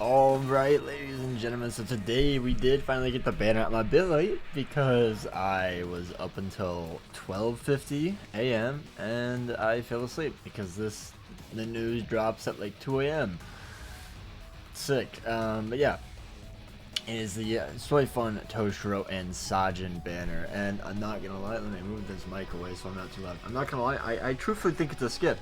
Alright, ladies and gentlemen, so today we did finally get the banner out my belly because I was up until 12:50 a.m. and I fell asleep because the news drops at like 2 a.m. Sick. But yeah, it is the Soifon, Toshiro, and Sajin banner, and I'm not gonna lie, let me move this mic away so I'm not too loud. I'm not gonna lie, I truthfully think it's a skip.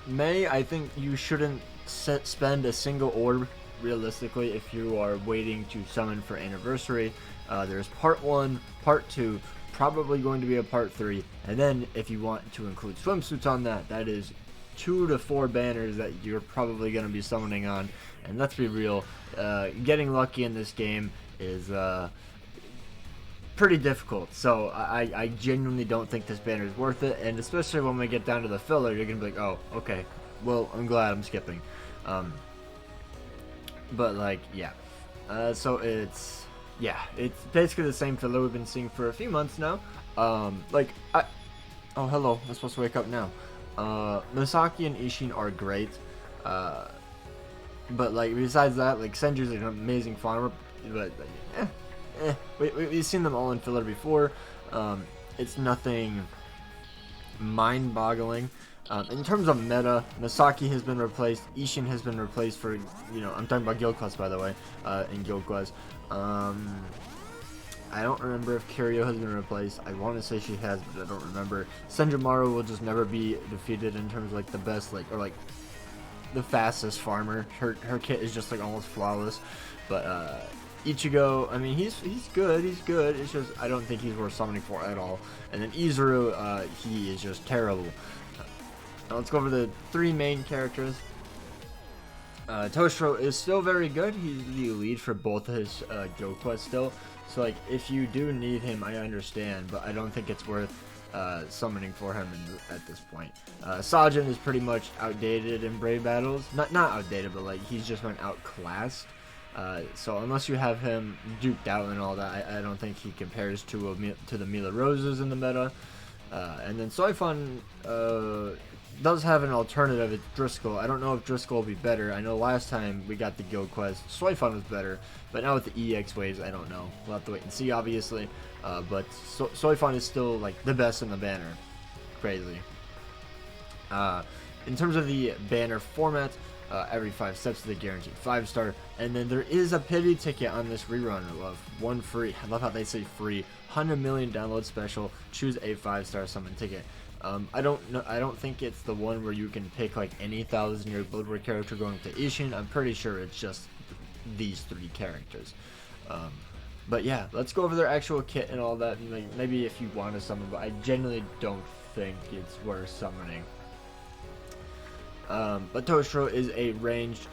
May, I think you shouldn't spend a single orb realistically if you are waiting to summon for anniversary. There's part 1, part 2, probably going to be a part 3, and then if you want to include swimsuits on that, that is 2 to 4 banners that you're probably going to be summoning on. And let's be real, getting lucky in this game is pretty difficult, so I genuinely don't think this banner is worth it, and especially when we get down to the filler, you're gonna be like, oh, okay, well, I'm glad I'm skipping. But like, yeah, so it's basically the same filler we've been seeing for a few months now. Oh, hello, I'm supposed to wake up now. Masaki and Ichin are great, but like, besides that, like, Senju's an amazing farmer, but we've seen them all in filler before. It's nothing mind-boggling. In terms of meta, Masaki has been replaced, Ichin has been replaced for, I'm talking about Guild Quest, by the way, in Guild Quest. I don't remember if Kiryu has been replaced. I want to say she has, but I don't remember. Senjumaru will just never be defeated in terms of like the best, or the fastest farmer. Her kit is just like almost flawless, but Ichigo, I mean, he's good, it's just, I don't think he's worth summoning for at all. And then Izuru, he is just terrible. Now let's go over the 3 main characters. Toshiro is still very good, he's the lead for both of his Guild Quests still. So like, if you do need him, I understand, but I don't think it's worth summoning for him at this point. Sajin is pretty much outdated in Brave Battles. Not outdated, but like, he's just been outclassed. So unless you have him duped out and all that, I don't think he compares to the Mila Roses in the meta. And then Soifon does have an alternative. It's Driscoll. I don't know if Driscoll will be better. I know last time we got the Guild Quest, Soifon was better, but now with the EX waves, I don't know. We'll have to wait and see, obviously. But Soifon is still like the best in the banner. Crazy. In terms of the banner format, every 5 steps to the guaranteed 5-star, and then there is a pity ticket on this rerun of 1 free. I love how they say free. 100 million download special. Choose a 5-star summon ticket. I don't think it's the one where you can pick like any 1000-year Blood War character going to Ichin. I'm pretty sure it's just these 3 characters. But yeah, let's go over their actual kit and all that. And like, maybe if you want to summon, but I genuinely don't think it's worth summoning. But Toshiro is a ranged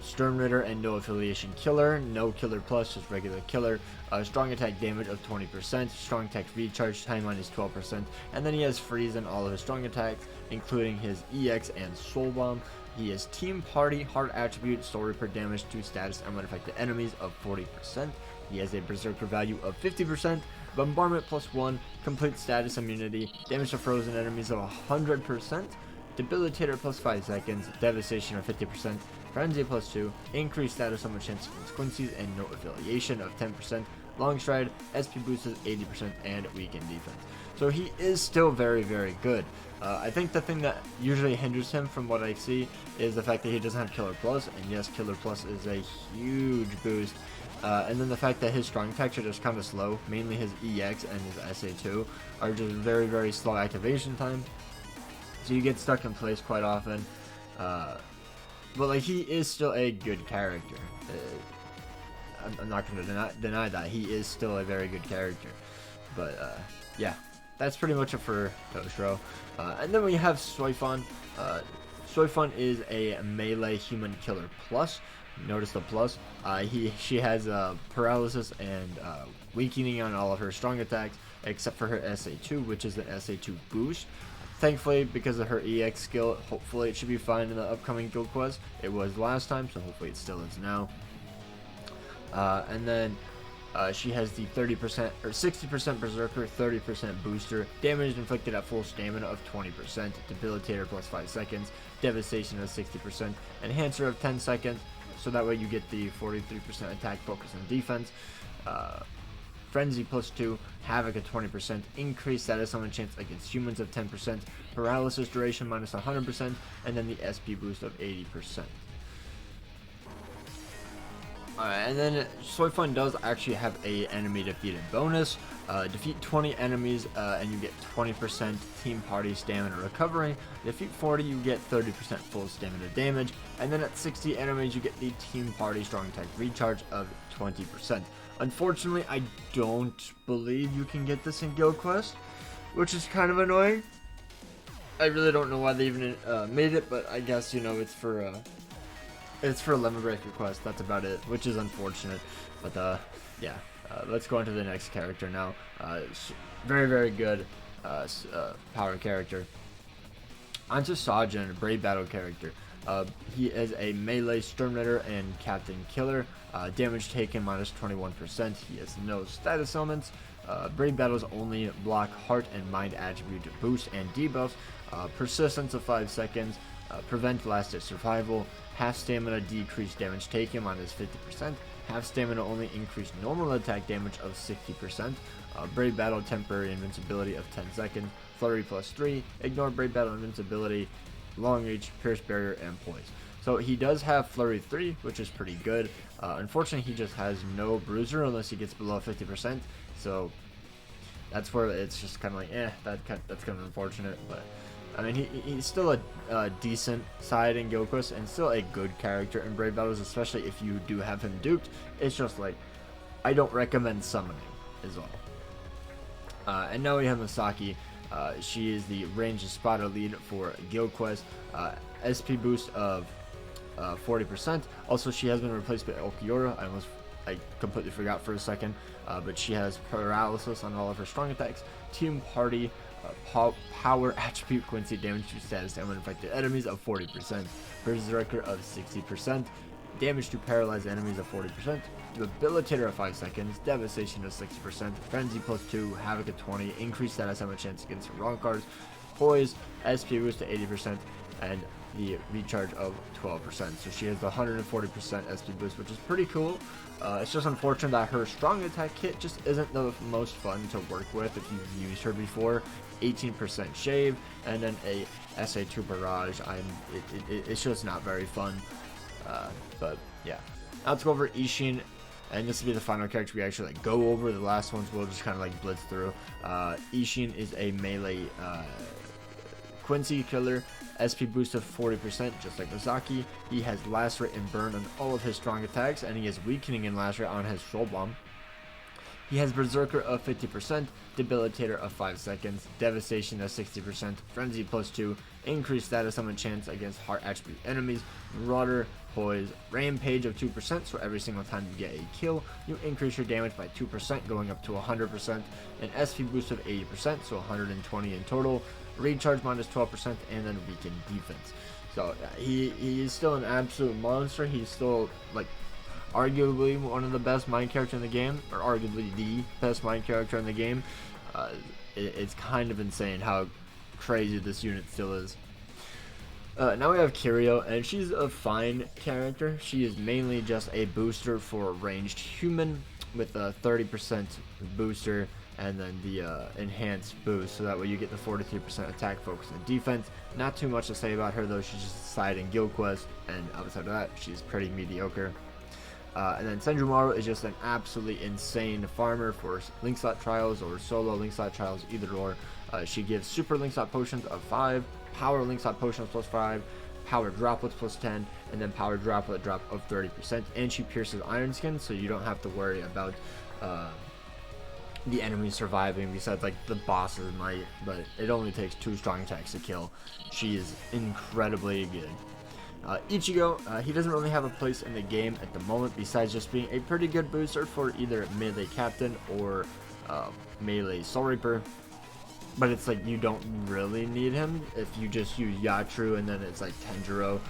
Stern Ritter and no affiliation killer, no killer plus, just regular killer. Strong attack damage of 20%, strong attack recharge timeline is 12%, and then he has freeze in all of his strong attacks, including his EX and Soul Bomb. He has Team Party, Hard Attribute, Soul Reaper damage to status and unaffected enemies of 40%. He has a Berserker value of 50%, Bombardment +1, complete status immunity, damage to frozen enemies of 100%, Debilitator +5 seconds, Devastation of 50%, Frenzy +2, increased status summon chance against Quincy's, and no affiliation of 10%, Long Stride, SP boost is 80%, and weakened defense. So he is still very, very good. I think the thing that usually hinders him from what I see is the fact that he doesn't have Killer Plus, and yes, Killer Plus is a huge boost. And then the fact that his strong attacks are just kind of slow, mainly his EX and his SA2 are just very, very slow activation time. So you get stuck in place quite often. But like, he is still a good character. I'm not going to deny that. He is still a very good character. But yeah, that's pretty much it for Toshiro. And then we have Soifon. Soifon is a melee human killer plus. Notice the plus. She has paralysis and weakening on all of her strong attacks, except for her SA2, which is an SA2 boost. Thankfully, because of her EX skill, hopefully it should be fine in the upcoming Guild Quest. It was last time, so hopefully it still is now. And then She has the 30% or 60% Berserker, 30% Booster, damage inflicted at full stamina of 20%, Debilitator plus 5 seconds, Devastation of 60%, Enhancer of 10 seconds, so that way you get the 43% attack, focus, and defense. Frenzy plus 2, Havoc at 20%, increased status summon chance against humans of 10%, paralysis duration minus 100%, and then the SP boost of 80%. And then Soifon does actually have a enemy defeated bonus. Defeat 20 enemies and you get 20% team party stamina recovery. Defeat 40, you get 30% full stamina damage. And then at 60 enemies, you get the team party strong attack recharge of 20%. Unfortunately, I don't believe you can get this in Guild Quest, which is kind of annoying. I really don't know why they even made it, but I guess, you know, it's for lemon break request. That's about it, which is unfortunate. But yeah, let's go on to the next character now. Very, very good power character. Onto Sajin, Brave Battle character. He is a melee Sturmritter and Captain Killer. Damage taken minus 21%. He has no status elements. Brave Battle's only block heart and mind attribute boost and debuffs. Persistence of 5 seconds. Prevent last hit survival. Half stamina decreased damage taken minus 50%. Half stamina only increased normal attack damage of 60%. Brave Battle temporary invincibility of 10 seconds. Flurry plus 3. Ignore Brave Battle invincibility. Long reach, pierce barrier, and poise. So he does have Flurry 3, which is pretty good. Unfortunately, he just has no Bruiser unless he gets below 50%. So that's where it's just kind of like, that's kind of unfortunate. But I mean, he's still a decent side in Guild Quest and still a good character in Brave Battles, especially if you do have him duped. It's just like, I don't recommend summoning, is all. And now we have Masaki. She is the ranged spotter lead for Guild Quest. SP boost of 40%. Also, she has been replaced by Okiura. I completely forgot for a second, but she has paralysis on all of her strong attacks. Team party power attribute Quincy damage to status and infected enemies of 40%. Berserker of 60%. Damage to paralyzed enemies of 40%. Debilitator of 5 seconds. Devastation of 60%. Frenzy plus 2. Havoc of 20. Increased status and chance against wrong cards. Poise. SP boost to 80%. And the recharge of 12%. So she has the 140% SP boost, which is pretty cool. It's just unfortunate that her strong attack kit just isn't the most fun to work with if you've used her before. 18% shave and then a SA2 barrage. It's just not very fun. But yeah, now let's go over Ichin, and this will be the final character we actually go over. The last ones we'll just kind of blitz through. Ichin is a melee Quincy killer. SP boost of 40%, just like Masaki. He has lacerate and burn on all of his strong attacks, and he has weakening and lacerate on his soul bomb. He has Berserker of 50%, Debilitator of 5 seconds, Devastation of 60%, Frenzy plus 2, increased status summon chance against heart attribute enemies, Marauder, Poise, Rampage of 2%, so every single time you get a kill, you increase your damage by 2%, going up to 100%, an SP boost of 80%, so 120 in total, recharge minus 12%, and then weaken defense. So he is still an absolute monster. He's still arguably one of the best mind characters in the game, or arguably the best mind character in the game. It's kind of insane how crazy this unit still is. Now we have Kirio, and she's a fine character. She is mainly just a booster for ranged human with a 30% booster and then the enhanced boost, so that way you get the 43% attack, focus, and defense. Not too much to say about her though. She's just a side in Guild Quest, and outside of that, she's pretty mediocre. And then Senjumaru is just an absolutely insane farmer for link slot trials or solo link slot trials, either or. She gives super link slot potions of 5, power link slot potions plus 5, power droplets plus 10, and then power droplet drop of 30%. And she pierces Iron Skin, so you don't have to worry about the enemies surviving, besides the bosses might, but it only takes 2 strong attacks to kill. She is incredibly good. Ichigo, he doesn't really have a place in the game at the moment, besides just being a pretty good booster for either melee captain or melee Soul Reaper. But it's you don't really need him if you just use Yatru, and then it's Tenjiro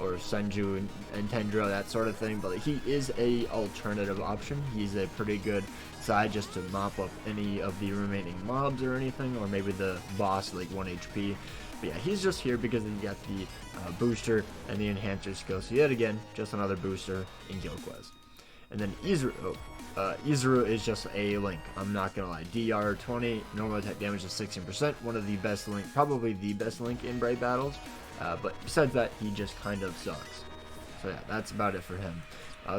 or Senju and Tendra, that sort of thing, but he is a alternative option. He's a pretty good side just to mop up any of the remaining mobs or anything, or maybe the boss like 1 HP. But yeah, he's just here because he got the booster and the enhancer skill. So yet again, just another booster in Guild Quest. And then Izuru is just a Link. I'm not gonna lie. DR 20, normal attack damage is 16%. One of the best Link, probably the best Link in Bright Battles. But besides that, he just kind of sucks. So yeah, that's about it for him.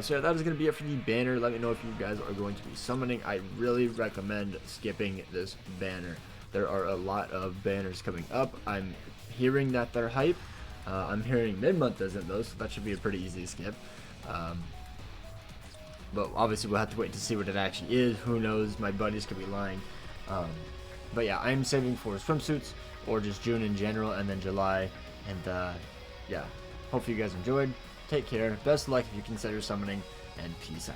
So yeah, that is going to be it for the banner. Let me know if you guys are going to be summoning. I really recommend skipping this banner. There are a lot of banners coming up. I'm hearing that they're hype. I'm hearing mid-month isn't though, so that should be a pretty easy skip. But obviously we'll have to wait to see what it actually is. Who knows? My buddies could be lying. But yeah, I'm saving for swimsuits or just June in general, and then July. And yeah, hopefully you guys enjoyed. Take care. Best of luck if you consider summoning, and peace out.